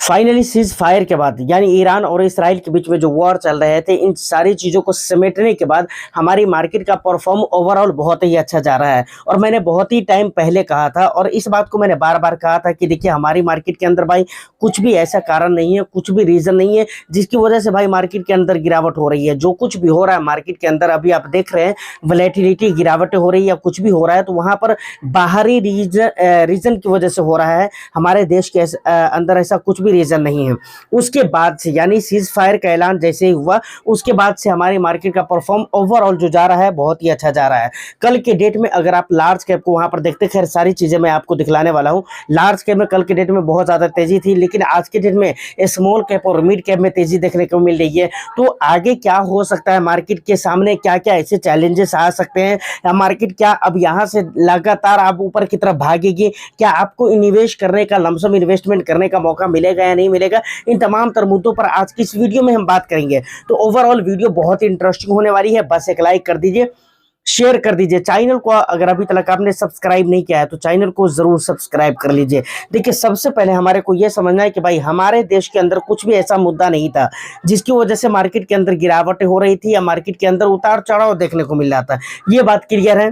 Finally cease fire के बाद यानी ईरान और इसराइल के बीच में जो वॉर चल रहे थे, इन सारी चीज़ों को समेटने के बाद हमारी मार्केट का परफॉर्म ओवरऑल बहुत ही अच्छा जा रहा है। और मैंने बहुत ही टाइम पहले कहा था और इस बात को मैंने बार बार कहा था कि देखिए हमारी मार्केट के अंदर भाई कुछ भी ऐसा कारण नहीं है, कुछ भी रीज़न नहीं है जिसकी वजह से भाई मार्केट के अंदर गिरावट हो रही है। जो कुछ भी हो रहा है मार्केट के अंदर, अभी आप देख रहे हैं वोलेटिलिटी गिरावट हो रही है या कुछ भी हो रहा है, तो वहाँ पर बाहरी रीजन की वजह से हो रहा है। हमारे देश के अंदर ऐसा कुछ भी रीजन नहीं है। उसके बाद से यानी सीज फायर का ऐलान जैसे ही हुआ, उसके बाद से हमारी मार्केट का परफॉर्म ओवरऑल जो जा रहा है बहुत ही अच्छा जा रहा है। कल के डेट में अगर आप लार्ज कैप को वहां पर देखते, खैर सारी चीजें मैं आपको दिखलाने वाला हूं। लार्ज कैप में कल के डेट में बहुत ज्यादा तेजी थी, लेकिन आज के डेट में स्मॉल कैप और मिड कैप में तेजी देखने को मिल रही है। तो आगे क्या हो सकता है, मार्केट के सामने क्या क्या ऐसे चैलेंजेस आ सकते हैं, या मार्केट क्या अब यहाँ से लगातार आप ऊपर की तरफ भागेगी, क्या आपको इन्वेस्ट करने का, लमसम इन्वेस्टमेंट करने का मौका मिलेगा या नहीं मिलेगा, इन तमाम तर मुद्दों पर आज की इस वीडियो में हम बात करेंगे। तो ओवरऑल वीडियो बहुत ही इंटरेस्टिंग होने वाली है। बस एक लाइक कर दीजिए, शेयर कर दीजिए। चैनल को अगर अभी तक आपने सब्सक्राइब नहीं किया है तो चैनल को जरूर सब्सक्राइब कर लीजिए। देखिए सबसे पहले हमारे को यह समझना है कि भाई हमारे देश के अंदर कुछ भी ऐसा मुद्दा नहीं था जिसकी वजह से मार्केट के अंदर गिरावटें हो रही थी या मार्केट के अंदर उतार चढ़ाव देखने को मिल रहा था। ये बात क्लियर है।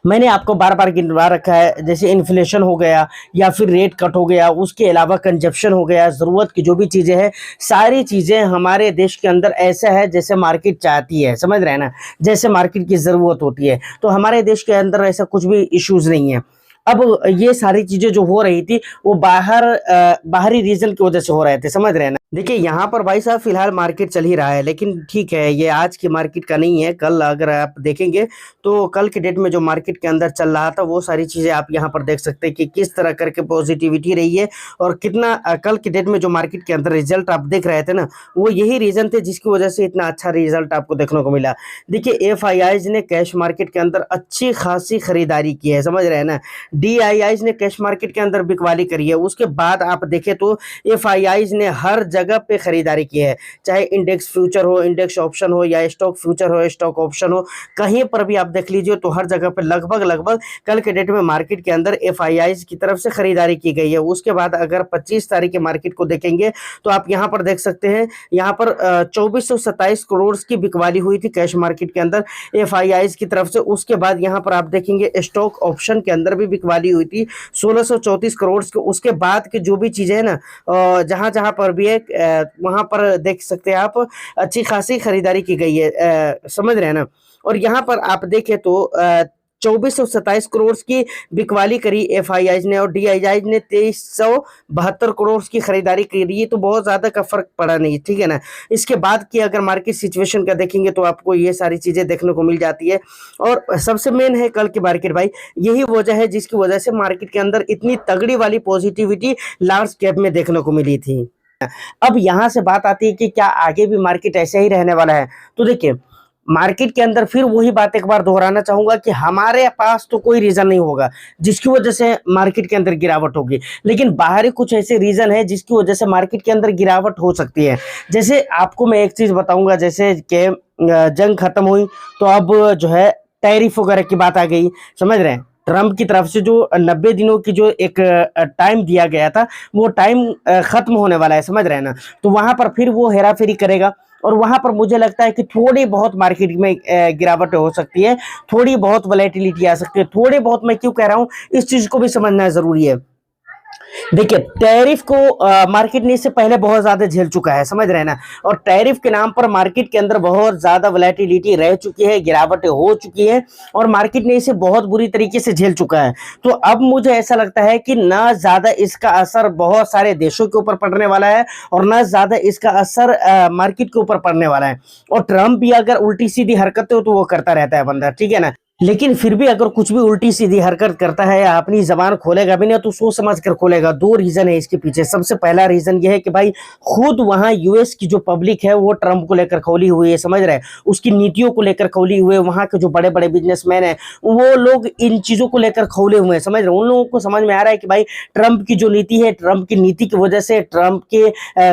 मैंने आपको बार बार गिनवा रखा है, जैसे इन्फ्लेशन हो गया या फिर रेट कट हो गया, उसके अलावा कंजप्शन हो गया, ज़रूरत की जो भी चीज़ें हैं सारी चीज़ें हमारे देश के अंदर ऐसा है जैसे मार्केट चाहती है, समझ रहे हैं ना, जैसे मार्केट की ज़रूरत होती है। तो हमारे देश के अंदर ऐसा कुछ भी इश्यूज़ नहीं है। अब ये सारी चीज़ें जो हो रही थी वो बाहरी रीजन की वजह से हो रहे थे, समझ रहे हैं ना। देखिए यहाँ पर भाई साहब फिलहाल मार्केट चल ही रहा है, लेकिन ठीक है ये आज की मार्केट का नहीं है। कल अगर आप देखेंगे तो कल के डेट में जो मार्केट के अंदर चल रहा था वो सारी चीज़ें आप यहाँ पर देख सकते हैं कि किस तरह करके पॉजिटिविटी रही है और कितना कल के डेट में जो मार्केट के अंदर रिजल्ट आप देख रहे थे ना, वो यही रीजन थे जिसकी वजह से इतना अच्छा रिजल्ट आपको देखने को मिला। देखिए एफआईआईज ने कैश मार्केट के अंदर अच्छी खासी खरीदारी की है, समझ रहे हैं ना। डीआईआईज ने कैश मार्केट के अंदर बिकवाली करी है। उसके बाद आप देखें तो एफआईआईज ने हर जगह पे खरीदारी की है, चाहे इंडेक्स फ्यूचर हो, इंडेक्स ऑप्शन हो, या स्टॉक फ्यूचर हो, स्टॉक ऑप्शन हो, कहीं पर भी आप देख लीजिए तो हर जगह पे लगभग कल के डेट में मार्केट के अंदर एफआईआईज की तरफ से खरीदारी की गई है। उसके बाद अगर 25 तारीख के मार्केट को देखेंगे तो आप यहाँ पर देख सकते हैं, यहाँ पर 2427 करोड़ की बिकवाली हुई थी कैश मार्केट के अंदर एफआईआईज की तरफ से। उसके बाद यहाँ पर आप देखेंगे स्टॉक ऑप्शन के अंदर भी बिकवाली हुई थी 1634 करोड़ की। उसके बाद की जो भी चीजें है ना, जहां जहां पर भी है वहां पर देख सकते हैं आप अच्छी खासी खरीदारी की गई है, समझ रहे हैं ना। और यहाँ पर आप देखें तो 2427 करोड़ की बिकवाली करी एफआईआईज ने और डीआईआईज ने 2372 करोड़ की खरीदारी करी, तो बहुत ज्यादा का फर्क पड़ा नहीं, ठीक है ना। इसके बाद की अगर मार्केट सिचुएशन का देखेंगे तो आपको ये सारी चीजें देखने को मिल जाती है। और सबसे मेन है कल की मार्केट भाई, यही वजह है जिसकी वजह से मार्केट के अंदर इतनी तगड़ी वाली पॉजिटिविटी लार्ज कैप में देखने को मिली थी। अब यहां से बात आती है कि क्या आगे भी मार्केट ऐसे ही रहने वाला है। तो देखिए मार्केट के अंदर फिर वही बात एक बार दोहराना चाहूंगा कि हमारे पास तो कोई रीजन नहीं होगा जिसकी वजह से मार्केट के अंदर गिरावट होगी, लेकिन बाहरी कुछ ऐसे रीजन है जिसकी वजह से मार्केट के अंदर गिरावट हो सकती है। जैसे आपको मैं एक चीज बताऊंगा, जैसे कि जंग खत्म हुई तो अब जो है टैरिफ वगैरह की बात आ गई, समझ रहे हैं। ट्रम्प की तरफ से जो 90 दिनों की जो एक टाइम दिया गया था वो टाइम खत्म होने वाला है, समझ रहे हैं ना। तो वहां पर फिर वो हेरा फेरी करेगा और वहां पर मुझे लगता है कि थोड़ी बहुत मार्केट में गिरावट हो सकती है, थोड़ी बहुत वोलेटिलिटी आ सकती है। थोड़ी बहुत मैं क्यों कह रहा हूं, इस चीज को भी समझना जरूरी है। देखिए टैरिफ को मार्केट ने इससे पहले बहुत ज्यादा झेल चुका है, समझ रहे हैं ना। और टैरिफ के नाम पर मार्केट के अंदर बहुत ज्यादा वोलेटिलिटी रह चुकी है, गिरावटें हो चुकी है और मार्केट ने इसे बहुत बुरी तरीके से झेल चुका है। तो अब मुझे ऐसा लगता है कि ना ज्यादा इसका असर बहुत सारे देशों के ऊपर पड़ने वाला है और ना ज्यादा इसका असर मार्केट के ऊपर पड़ने वाला है। और ट्रम्प भी अगर उल्टी सीधी हरकतें हो तो वो करता रहता है बंदा, ठीक है ना। लेकिन फिर भी अगर कुछ भी उल्टी सीधी हरकत करता है या अपनी जबान खोलेगा भी नहीं तो सोच समझ कर खोलेगा। दो रीजन है इसके पीछे। सबसे पहला रीजन ये है कि भाई खुद वहां यूएस की जो पब्लिक है वो ट्रम्प को लेकर खौली हुई है, समझ रहे हैं, उसकी नीतियों को लेकर खौली हुए। वहां के जो बड़े बड़े बिजनेसमैन है वो लोग इन चीजों को लेकर खौले हुए हैं, समझ रहे हैं। उन लोगों को समझ में आ रहा है कि भाई ट्रम्प की जो नीति है, ट्रम्प की नीति की वजह से, ट्रम्प के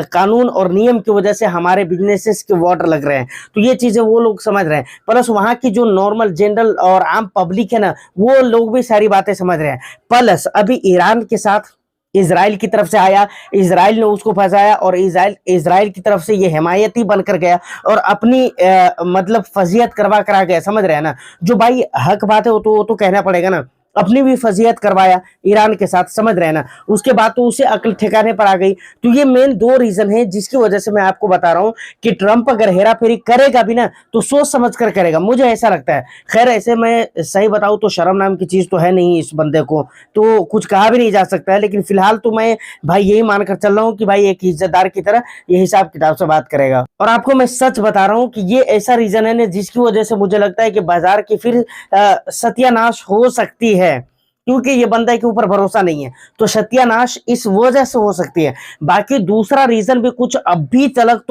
कानून और नियम की वजह से हमारे बिजनेसेस के वाटर लग रहे हैं। तो ये चीजें वो लोग समझ रहे हैं। प्लस वहां की जो नॉर्मल जनरल और आम पब्लिक है ना, वो लोग भी सारी बातें समझ रहे हैं। प्लस अभी ईरान के साथ इज़राइल की तरफ से आया, इज़राइल ने उसको फँसाया और इज़राइल इज़राइल की तरफ से ये हिमायती बनकर गया और अपनी मतलब फ़ज़ीयत करवा गया, समझ रहे हैं ना? जो भाई हक बात है वो तो कहना पड़ेगा ना। अपनी भी फ़ज़ीयत करवाया ईरान के साथ, समझ रहे हैं ना? उसके बाद तो उसे अक्ल ठिकाने पर आ गई। तो ये मेन 2 रीज़न हैं जिसकी वज़ह से मैं आपको बता रहा हूँ कि ट्रंप अगर हेरा-फेरी करेगा भी ना, तो सोच समझ कर करेगा, मुझे ऐसा लगता है। ख़ैर ऐसे मैं सही बताऊँ तो शर्म नाम की चीज़ तो है नहीं इस बंदे को, तो कुछ कहा भी नहीं जा सकता है, लेकिन फ़िलहाल तो मैं भाई यही मानकर चल रहा हूँ कि भाई एक इज़्ज़तदार की तरह ये हिसाब-किताब से बात करेगा। और आपको मैं सच बता रहा हूँ कि ये ऐसा रीज़न है ना जिसकी वज़ह से मुझे लगता है कि बाज़ार की फिर सत्यानाश हो सकती है। क्योंकि ये बंदे के ऊपर भरोसा नहीं है, तो सत्यानाश इस वजह से हो सकती है। बाकी दूसरा रीज़न भी कुछ अभी तलक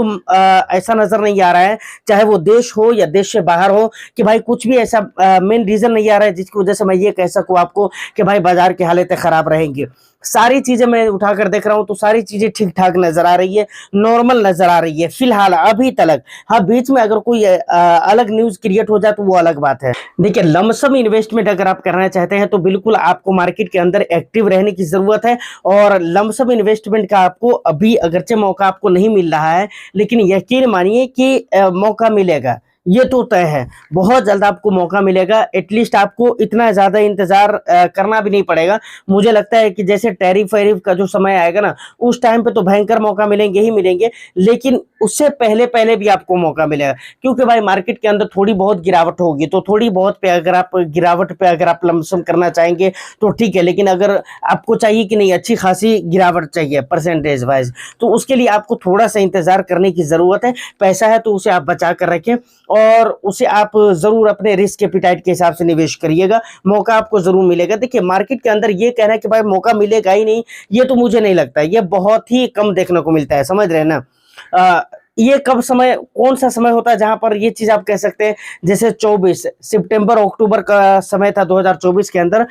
ऐसा नज़र नहीं आ रहा है, चाहे वो देश हो या देश से बाहर हो, कि भाई कुछ भी ऐसा मेन रीज़न नहीं आ रहा है जिसकी वजह से मैं ये कह सकूँ आपको कि भाई बाज़ार की हालतें खराब रहेंगी। सारी चीज़ें मैं उठाकर देख रहा हूँ तो सारी चीज़ें ठीक-ठाक नज़र आ रही है, नॉर्मल नज़र आ रही है फिलहाल अभी तलक। हाँ, बीच में अगर कोई अलग न्यूज़ क्रिएट हो जाए तो वो अलग बात है। देखिए लमसम इन्वेस्टमेंट अगर आप करना चाहते हैं तो बिल्कुल आपको मार्केट के अंदर एक्टिव रहने की ज़रूरत है और लमसम इन्वेस्टमेंट का आपको अभी अगरचे मौका आपको नहीं मिल रहा है, लेकिन यकीन मानिए कि मौका मिलेगा। ये तो तय है, बहुत जल्द आपको मौका मिलेगा, एटलीस्ट आपको इतना ज़्यादा इंतज़ार करना भी नहीं पड़ेगा। मुझे लगता है कि जैसे टैरिफ-वैरिफ का जो समय आएगा ना, उस टाइम पे तो भयंकर मौका मिलेंगे ही मिलेंगे, लेकिन उससे पहले-पहले भी आपको मौका मिलेगा। क्योंकि भाई मार्केट के अंदर थोड़ी बहुत गिरावट होगी, तो थोड़ी बहुत पे अगर आप गिरावट पे अगर आप लमसम करना चाहेंगे, तो ठीक है, लेकिन अगर आपको चाहिए कि नहीं अच्छी खासी गिरावट चाहिए परसेंटेज वाइज़, तो उसके लिए आपको थोड़ा-सा इंतज़ार करने की ज़रूरत है। पैसा है तो उसे आप बचा कर रखें और उसे आप ज़रूर अपने रिस्क एपिटाइट के हिसाब से निवेश करिएगा, मौका आपको ज़रूर मिलेगा। देखिए मार्केट के अंदर ये कहना है कि भाई मौका मिलेगा ही नहीं, ये तो मुझे नहीं लगता है, ये बहुत ही कम देखने को मिलता है, समझ रहे हैं ना? ये कब समय कौन-सा समय होता है जहाँ पर ये चीज़ आप कह सकते हैं, जैसे 24 सितंबर-अक्टूबर का समय था 2024 के अंदर,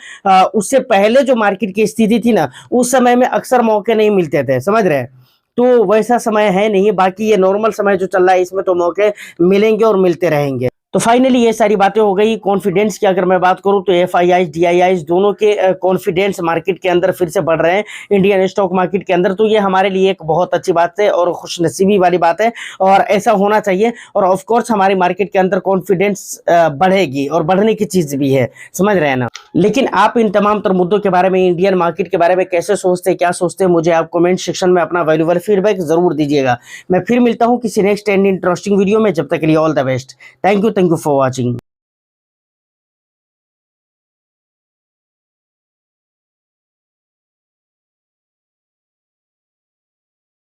उससे पहले जो मार्केट की स्थिति थी ना, उस समय में अक्सर मौके नहीं मिलते थे, समझ रहे हैं? तो वैसा समय है नहीं, बाकी ये नॉर्मल समय जो चल रहा है इसमें तो मौके मिलेंगे और मिलते रहेंगे। तो फाइनली ये सारी बातें हो गई। कॉन्फिडेंस की अगर मैं बात करूँ तो एफआईआईज़, डीआईआईज़ दोनों के कॉन्फिडेंस मार्केट के अंदर फिर से बढ़ रहे हैं, इंडियन स्टॉक मार्केट के अंदर, तो ये हमारे लिए एक बहुत अच्छी बात है और खुशनसीबी वाली बात है और ऐसा होना चाहिए और ऑफ कोर्स हमारी मार्केट के अंदर कॉन्फिडेंस बढ़ेगी और बढ़ने की चीज़ भी है, समझ रहे हैं ना? लेकिन आप इन तमाम तर मुद्दों के बारे में, इंडियन मार्केट के बारे में कैसे सोचते हैं, क्या सोचते हैं, मुझे आप कमेंट सेक्शन में अपना वैल्यूएबल फीडबैक ज़रूर दीजिएगा। मैं फिर मिलता हूँ किसी नेक्स्ट एंड इंटरेस्टिंग वीडियो में, जब तक के लिए all the best. Thank you for watching.